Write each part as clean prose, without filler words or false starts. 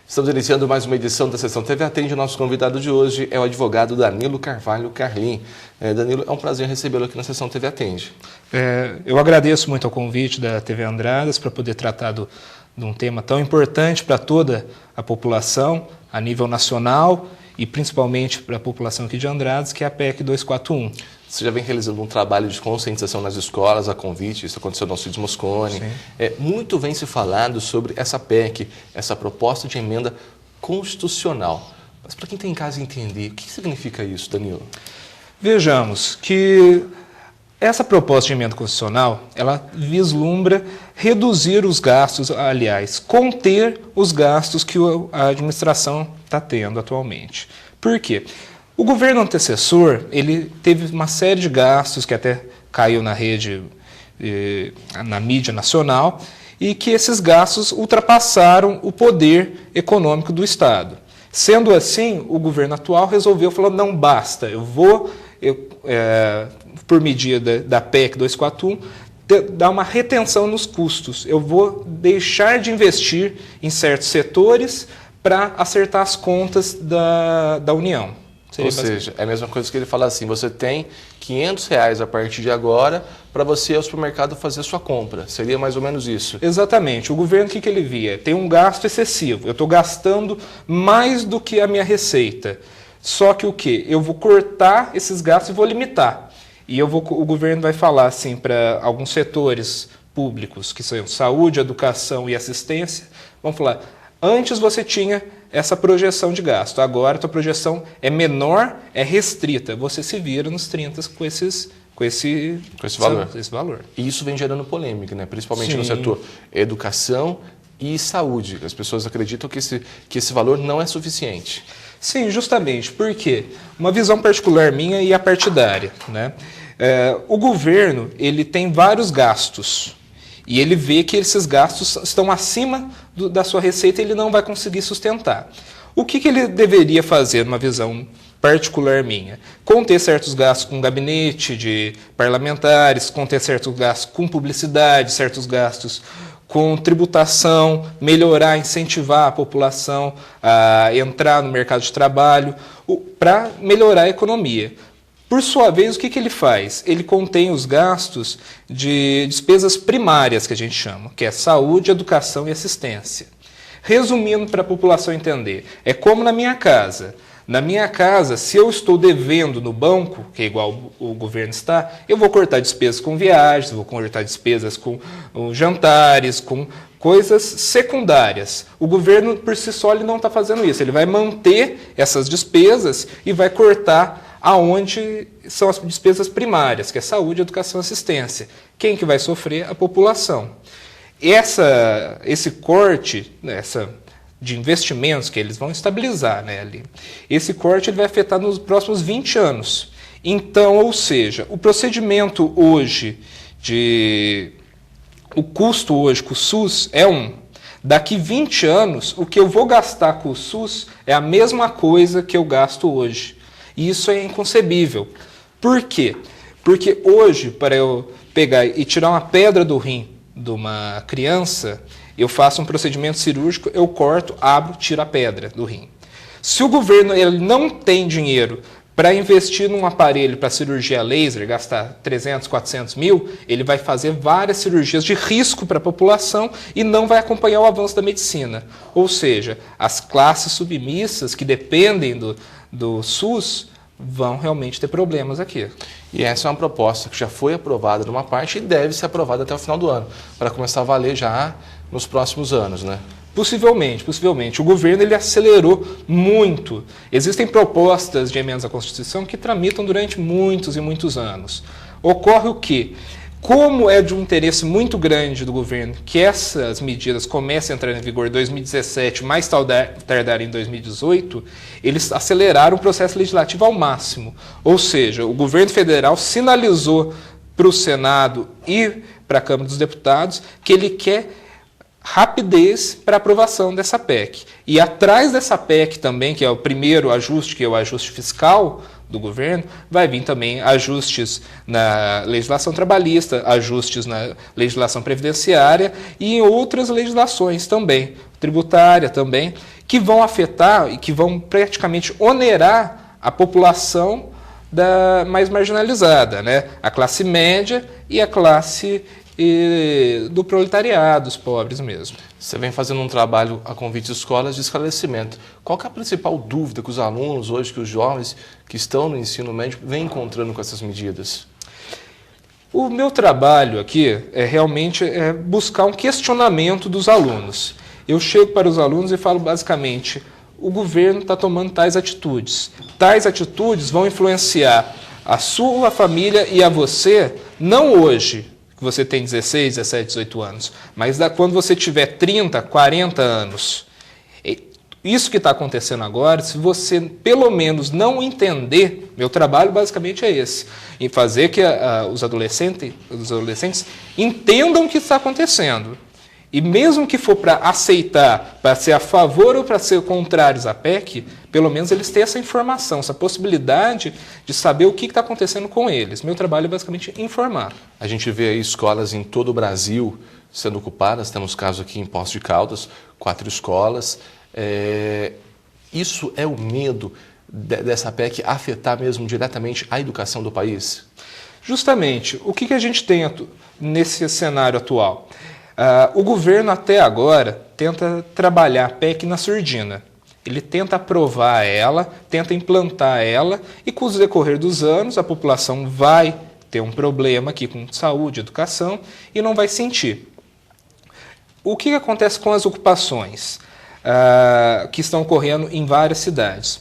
Estamos iniciando mais uma edição da Sessão TV Atende. O nosso convidado de hoje é o advogado Danilo Carvalho Carlim. Danilo, é um prazer recebê-lo aqui na Sessão TV Atende. Eu agradeço muito ao convite da TV Andradas para poder tratar de um tema tão importante para toda a população, a nível nacional e principalmente para a população aqui de Andradas, que é a PEC 241. Você já vem realizando um trabalho de conscientização nas escolas, a convite, isso aconteceu no Alcides Mosconi. Muito vem se falando sobre essa PEC, essa proposta de emenda constitucional. Mas para quem está em casa entender, o que significa isso, Danilo? Vejamos que essa proposta de emenda constitucional, ela vislumbra reduzir os gastos, aliás, conter os gastos que a administração está tendo atualmente. Por quê? O governo antecessor, ele teve uma série de gastos que até caiu na rede, na mídia nacional, e que esses gastos ultrapassaram o poder econômico do Estado. Sendo assim, o governo atual resolveu, falou, não basta, eu vou, por medida da PEC 241, dar uma retenção nos custos. Eu vou deixar de investir em certos setores para acertar as contas da União. Ou seja, é a mesma coisa que ele fala assim, você tem R$500 a partir de agora para você ir ao supermercado fazer a sua compra. Seria mais ou menos isso? Exatamente. O governo, o que ele via? Tem um gasto excessivo. Eu estou gastando mais do que a minha receita. Só que o quê? Eu vou cortar esses gastos e vou limitar. E o governo vai falar assim para alguns setores públicos, que são saúde, educação e assistência, vão falar, antes você tinha essa projeção de gasto, agora a tua projeção é menor, é restrita, você se vira nos 30 com esse valor. E isso vem gerando polêmica, né? Principalmente Sim. no setor educação e saúde. As pessoas acreditam que esse valor não é suficiente. Sim, justamente, porque uma visão particular minha e a partidária, né? O governo ele tem vários gastos e ele vê que esses gastos estão acima da sua receita e ele não vai conseguir sustentar. O que ele deveria fazer, numa visão particular minha? Conter certos gastos com gabinete de parlamentares, conter certos gastos com publicidade, certos gastos com tributação, melhorar, incentivar a população a entrar no mercado de trabalho, para melhorar a economia. Por sua vez, o que ele faz? Ele contém os gastos de despesas primárias, que a gente chama, que é saúde, educação e assistência. Resumindo para a população entender, é como na minha casa. Na minha casa, se eu estou devendo no banco, que é igual o governo está, eu vou cortar despesas com viagens, vou cortar despesas com jantares, com coisas secundárias. O governo, por si só, ele não está fazendo isso. Ele vai manter essas despesas e vai cortar aonde são as despesas primárias, que é saúde, educação e assistência. Quem que vai sofrer? A população. Esse corte, de investimentos que eles vão estabilizar, né, ali. Esse corte ele vai afetar nos próximos 20 anos. Então, ou seja, o procedimento hoje, o custo hoje com o SUS é Daqui 20 anos, o que eu vou gastar com o SUS é a mesma coisa que eu gasto hoje. E isso é inconcebível. Por quê? Porque hoje, para eu pegar e tirar uma pedra do rim de uma criança, eu faço um procedimento cirúrgico, eu corto, abro, tiro a pedra do rim. Se o governo ele não tem dinheiro para investir num aparelho para cirurgia laser, gastar 300, 400 mil, ele vai fazer várias cirurgias de risco para a população e não vai acompanhar o avanço da medicina. Ou seja, as classes submissas que dependem do SUS vão realmente ter problemas aqui. E essa é uma proposta que já foi aprovada numa parte e deve ser aprovada até o final do ano, para começar a valer já nos próximos anos, né? Possivelmente. O governo ele acelerou muito. Existem propostas de emendas à Constituição que tramitam durante muitos e muitos anos. Ocorre o quê? Como é de um interesse muito grande do governo que essas medidas comecem a entrar em vigor em 2017, mais tardar em 2018, eles aceleraram o processo legislativo ao máximo. Ou seja, o governo federal sinalizou para o Senado e para a Câmara dos Deputados que ele quer rapidez para aprovação dessa PEC. E atrás dessa PEC também, que é o primeiro ajuste, que é o ajuste fiscal, do governo, vai vir também ajustes na legislação trabalhista, ajustes na legislação previdenciária e em outras legislações também, tributária também, que vão afetar e que vão praticamente onerar a população mais marginalizada, né? A classe média e a classe do proletariado, os pobres mesmo. Você vem fazendo um trabalho a convite de escolas de esclarecimento. Qual que é a principal dúvida que os alunos hoje, que os jovens que estão no ensino médio vêm encontrando com essas medidas? O meu trabalho aqui é realmente buscar um questionamento dos alunos. Eu chego para os alunos e falo basicamente, o governo está tomando tais atitudes. Tais atitudes vão influenciar a sua família e a você, não hoje, que você tem 16, 17, 18 anos, mas quando você tiver 30, 40 anos. Isso que está acontecendo agora, se você pelo menos não entender, meu trabalho basicamente é esse, em fazer que os adolescentes entendam o que está acontecendo. E mesmo que for para aceitar, para ser a favor ou para ser contrários à PEC, pelo menos eles têm essa informação, essa possibilidade de saber o que está acontecendo com eles. Meu trabalho é basicamente informar. A gente vê aí escolas em todo o Brasil sendo ocupadas, temos casos aqui em Poços de Caldas, 4 escolas. Isso é o medo dessa PEC afetar mesmo diretamente a educação do país? Justamente. O que a gente tem nesse cenário atual? O governo até agora tenta trabalhar a PEC na surdina. Ele tenta aprovar ela, tenta implantar ela e com o decorrer dos anos a população vai ter um problema aqui com saúde, educação e não vai sentir. O que acontece com as ocupações que estão ocorrendo em várias cidades?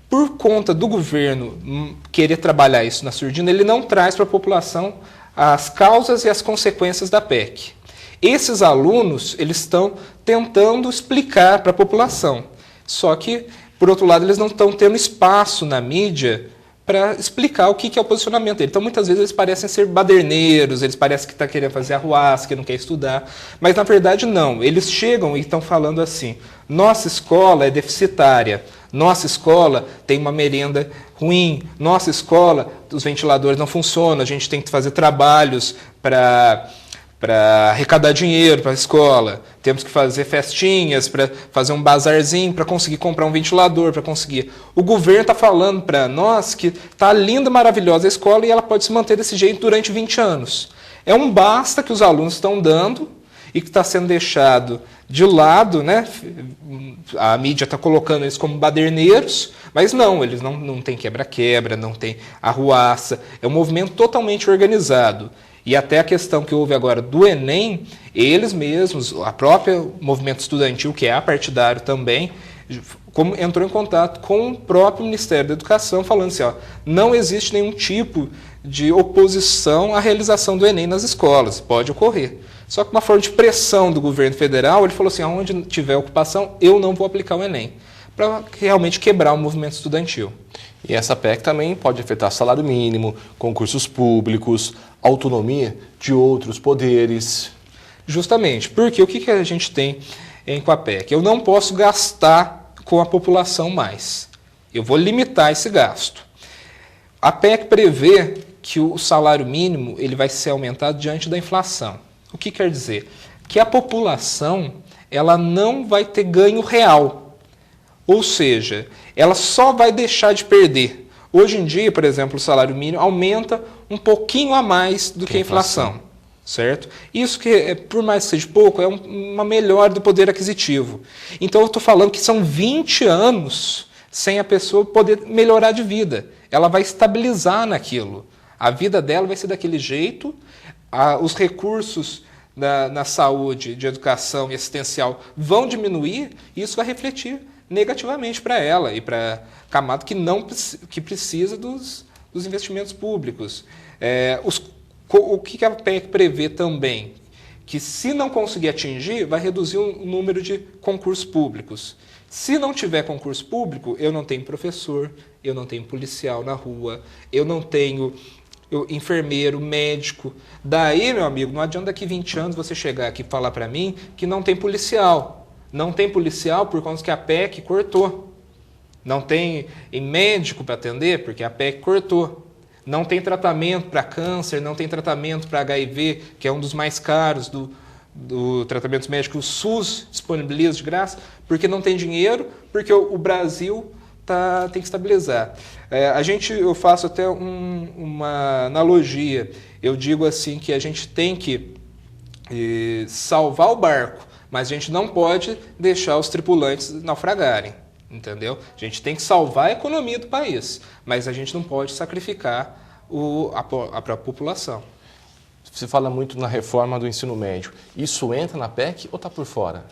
Por conta do governo querer trabalhar isso na surdina, ele não traz para a população as causas e as consequências da PEC. Esses alunos, eles estão tentando explicar para a população. Só que, por outro lado, eles não estão tendo espaço na mídia para explicar o que é o posicionamento dele. Então, muitas vezes, eles parecem ser baderneiros, eles parecem que estão querendo fazer arruaça, que não quer estudar. Mas, na verdade, não. Eles chegam e estão falando assim, nossa escola é deficitária, nossa escola tem uma merenda ruim, nossa escola, os ventiladores não funcionam, a gente tem que fazer trabalhos para arrecadar dinheiro para a escola, temos que fazer festinhas, para fazer um bazarzinho, para conseguir comprar um ventilador, para conseguir. O governo está falando para nós que está linda, maravilhosa a escola e ela pode se manter desse jeito durante 20 anos. É um basta que os alunos estão dando e que está sendo deixado de lado, né? A mídia está colocando eles como baderneiros, mas não, eles não têm quebra-quebra, não tem arruaça, é um movimento totalmente organizado. E até a questão que houve agora do Enem, eles mesmos, a própria movimento estudantil, que é apartidário também, entrou em contato com o próprio Ministério da Educação, falando assim, não existe nenhum tipo de oposição à realização do Enem nas escolas, pode ocorrer. Só que uma forma de pressão do governo federal, ele falou assim, onde tiver ocupação, eu não vou aplicar o Enem, para realmente quebrar o movimento estudantil. E essa PEC também pode afetar salário mínimo, concursos públicos, autonomia de outros poderes. Justamente, porque o que a gente tem com a PEC? Eu não posso gastar com a população mais. Eu vou limitar esse gasto. A PEC prevê que o salário mínimo ele vai ser aumentado diante da inflação. O que quer dizer? Que a população ela não vai ter ganho real. Ou seja, ela só vai deixar de perder. Hoje em dia, por exemplo, o salário mínimo aumenta um pouquinho a mais do que a inflação, certo? Isso que, por mais que seja pouco, é uma melhora do poder aquisitivo. Então, eu estou falando que são 20 anos sem a pessoa poder melhorar de vida. Ela vai estabilizar naquilo. A vida dela vai ser daquele jeito, os recursos na saúde, de educação e assistencial vão diminuir, e isso vai refletir negativamente para ela e para a camada que precisa dos investimentos públicos. O que a PEC prevê também? Que se não conseguir atingir, vai reduzir o número de concursos públicos. Se não tiver concurso público, eu não tenho professor, eu não tenho policial na rua, eu não tenho enfermeiro, médico. Daí, meu amigo, não adianta daqui 20 anos você chegar aqui e falar para mim que não tem policial. Não tem policial por conta que a PEC cortou. Não tem médico para atender, porque a PEC cortou. Não tem tratamento para câncer, não tem tratamento para HIV, que é um dos mais caros do tratamento médico. O SUS disponibiliza de graça, porque não tem dinheiro, porque o Brasil tem que estabilizar. Eu faço até uma analogia. Eu digo assim que a gente tem que salvar o barco, mas a gente não pode deixar os tripulantes naufragarem, entendeu? A gente tem que salvar a economia do país, mas a gente não pode sacrificar a própria população. Você fala muito na reforma do ensino médio. Isso entra na PEC ou está por fora?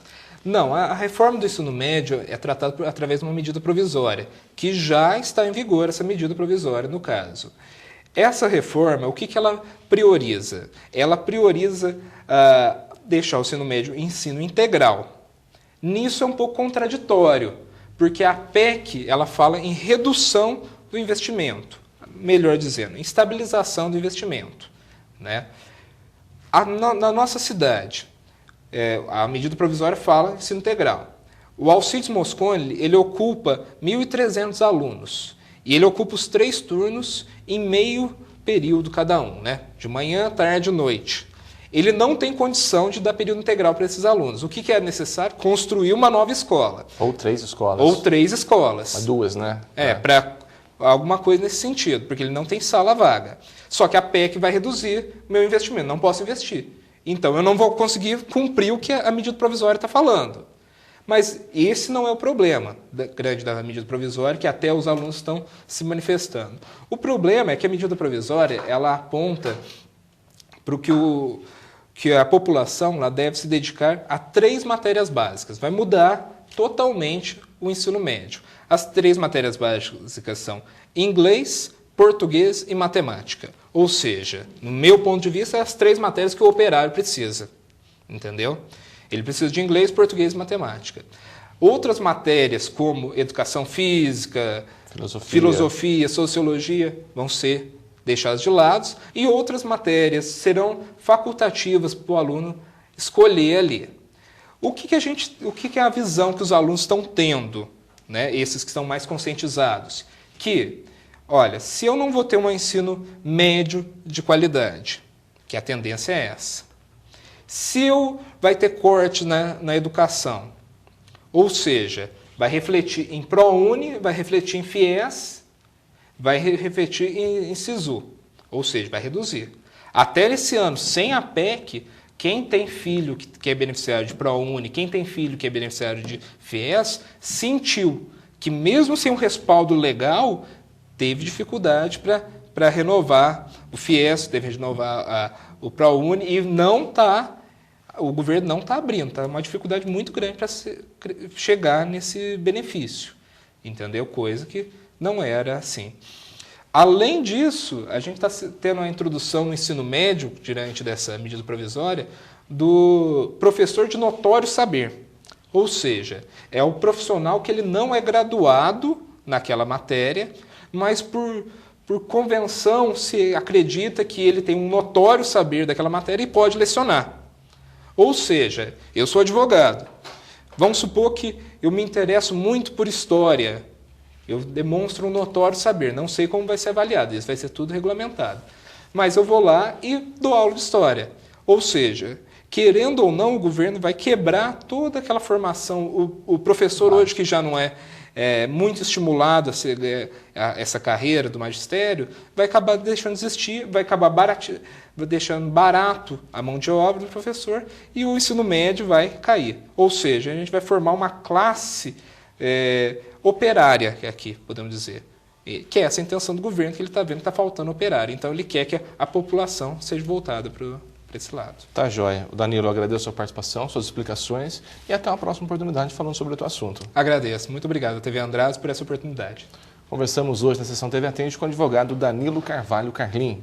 Não, a reforma do ensino médio é tratada através de uma medida provisória, que já está em vigor, essa medida provisória, no caso. Essa reforma, o que ela prioriza? Ela prioriza deixar o ensino médio ensino integral. Nisso é um pouco contraditório, porque a PEC ela fala em redução do investimento, melhor dizendo, em estabilização do investimento, né? Na nossa cidade, a medida provisória fala em ensino integral. O Alcides Mosconi, ele ocupa 1.300 alunos, e ele ocupa os 3 turnos em meio período cada um, né? De manhã, tarde e noite. Ele não tem condição de dar período integral para esses alunos. O que é necessário? Construir uma nova escola. Ou 3 escolas. Ou 3 escolas. Mas 2, né? Para alguma coisa nesse sentido, porque ele não tem sala vaga. Só que a PEC vai reduzir meu investimento, não posso investir. Então eu não vou conseguir cumprir o que a medida provisória está falando. Mas esse não é o problema grande da medida provisória, que até os alunos estão se manifestando. O problema é que a medida provisória ela aponta para o que a população ela deve se dedicar a 3 matérias básicas. Vai mudar totalmente o ensino médio. As 3 matérias básicas são inglês, português e matemática. Ou seja, no meu ponto de vista, as 3 matérias que o operário precisa. Entendeu? Ele precisa de inglês, português e matemática. Outras matérias, como educação física, filosofia, sociologia, vão ser deixadas de lado. E outras matérias serão facultativas para o aluno escolher ali. O que é a visão que os alunos estão tendo, né? Esses que estão mais conscientizados? Que, olha, se eu não vou ter um ensino médio de qualidade, que a tendência é essa, se vai ter corte na educação, ou seja, vai refletir em ProUni, vai refletir em FIES, vai refletir em SISU, ou seja, vai reduzir. Até esse ano, sem a PEC, quem tem filho que é beneficiário de ProUni, quem tem filho que é beneficiário de FIES, sentiu que mesmo sem um respaldo legal, teve dificuldade para renovar o FIES, teve que renovar o ProUni e o governo não está abrindo, está uma dificuldade muito grande para chegar nesse benefício, entendeu? Coisa que não era assim. Além disso, a gente está tendo a introdução no ensino médio, diante dessa medida provisória, do professor de notório saber. Ou seja, é o profissional que ele não é graduado naquela matéria, mas por convenção se acredita que ele tem um notório saber daquela matéria e pode lecionar. Ou seja, eu sou advogado. Vamos supor que eu me interesso muito por história. Eu demonstro um notório saber. Não sei como vai ser avaliado. Isso vai ser tudo regulamentado. Mas eu vou lá e dou aula de história. Ou seja, querendo ou não, o governo vai quebrar toda aquela formação. O professor hoje, que já não é muito estimulado a essa carreira do magistério, vai acabar deixando de existir, vai acabar deixando barato a mão de obra do professor e o ensino médio vai cair. Ou seja, a gente vai formar uma classe operária aqui, podemos dizer. Que é essa a intenção do governo, que ele está vendo que está faltando operário. Então, ele quer que a população seja voltada para esse lado. Tá, joia. Danilo, eu agradeço a sua participação, suas explicações e até uma próxima oportunidade falando sobre o teu assunto. Agradeço. Muito obrigado, TV Andrade, por essa oportunidade. Conversamos hoje na sessão TV Atende com o advogado Danilo Carvalho Carlim.